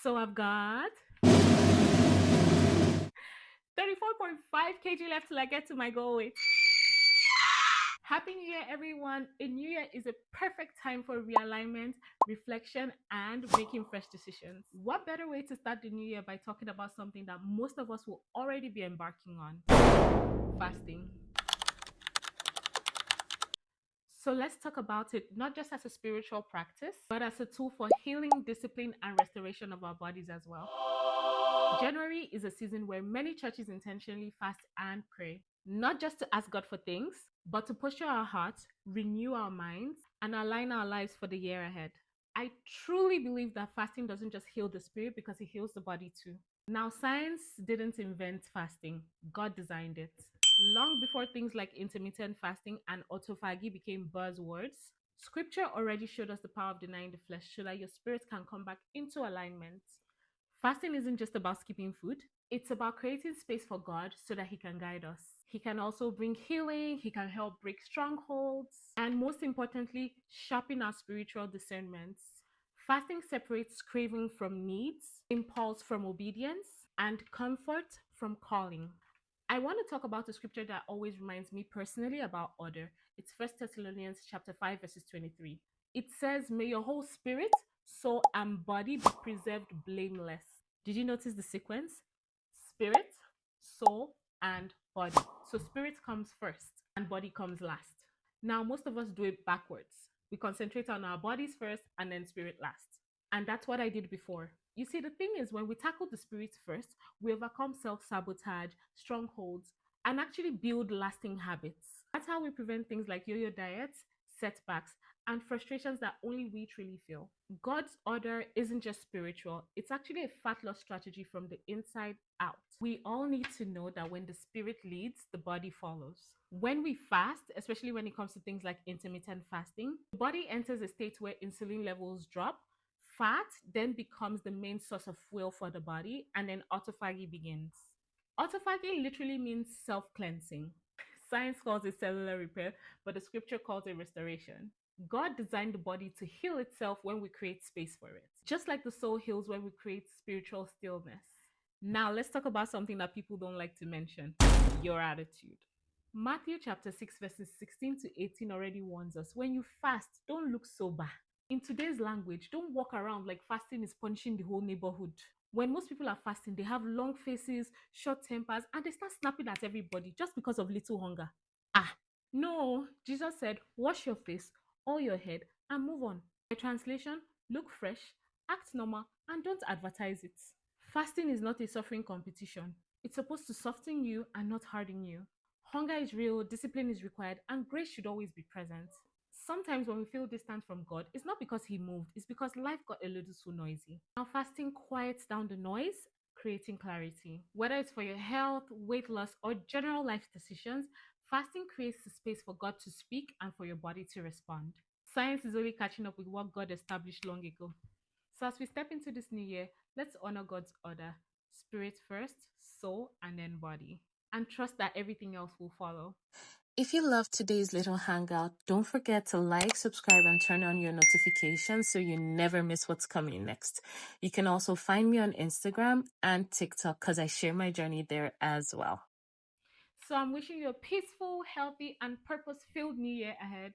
So I've got 34.5 kg left till I get to my goal weight. Happy New Year, everyone. A new year is a perfect time for realignment, reflection, and making fresh decisions. What better way to start the new year by talking about something that most of us will already be embarking on? Fasting. So let's talk about it not just as a spiritual practice, but as a tool for healing, discipline, and restoration of our bodies as well. January is a season where many churches intentionally fast and pray, not just to ask God for things, but to posture our hearts, renew our minds, and align our lives for the year ahead. I truly believe that fasting doesn't just heal the spirit because it heals the body too. Now, science didn't invent fasting, God designed it. Long before things like intermittent fasting and autophagy became buzzwords, scripture already showed us the power of denying the flesh so that your spirit can come back into alignment. Fasting isn't just about skipping food, it's about creating space for God so that He can guide us. He can also bring healing, He can help break strongholds, and most importantly, sharpen our spiritual discernments. Fasting separates craving from needs, impulse from obedience, and comfort from calling. I want to talk about a scripture that always reminds me personally about order. It's 1 Thessalonians chapter 5 verses 23. It says, "May your whole spirit, soul, and body be preserved blameless." Did you notice the sequence? Spirit, soul, and body. So spirit comes first and body comes last. Now, most of us do it backwards. We concentrate on our bodies first and then spirit last. And that's what I did before. You see, the thing is, when we tackle the spirit first, we overcome self sabotage, strongholds, and actually build lasting habits. That's how we prevent things like yo yo diets, setbacks, and frustrations that only we truly feel. God's order isn't just spiritual, it's actually a fat loss strategy from the inside out. We all need to know that when the spirit leads, the body follows. When we fast, especially when it comes to things like intermittent fasting, the body enters a state where insulin levels drop. Fat then becomes the main source of fuel for the body, and then autophagy begins. Autophagy literally means self cleansing. Science calls it cellular repair, but the scripture calls it restoration. God designed the body to heal itself when we create space for it, just like the soul heals when we create spiritual stillness. Now, let's talk about something that people don't like to mention: your attitude. Matthew chapter 6, verses 16 to 18 already warns us, when you fast, don't look sober. In today's language, don't walk around like fasting is punishing the whole neighborhood. When most people are fasting, they have long faces, short tempers, and they start snapping at everybody just because of little hunger. Ah, no, Jesus said, wash your face, oil your head, and move on. My translation, look fresh, act normal, and don't advertise it. Fasting is not a suffering competition. It's supposed to soften you and not harden you. Hunger is real, discipline is required, and grace should always be present. Sometimes when we feel distant from God, it's not because He moved, it's because life got a little too noisy. Now, fasting quiets down the noise, creating clarity. Whether it's for your health, weight loss, or general life decisions, fasting creates the space for God to speak and for your body to respond. Science is only catching up with what God established long ago. So, as we step into this new year, let's honor God's order: spirit first, soul, and then body. And trust that everything else will follow. If you loved today's little hangout, don't forget to like, subscribe, and turn on your notifications so you never miss what's coming next. You can also find me on Instagram and TikTok because I share my journey there as well. So I'm wishing you a peaceful, healthy, and purpose filled new year ahead.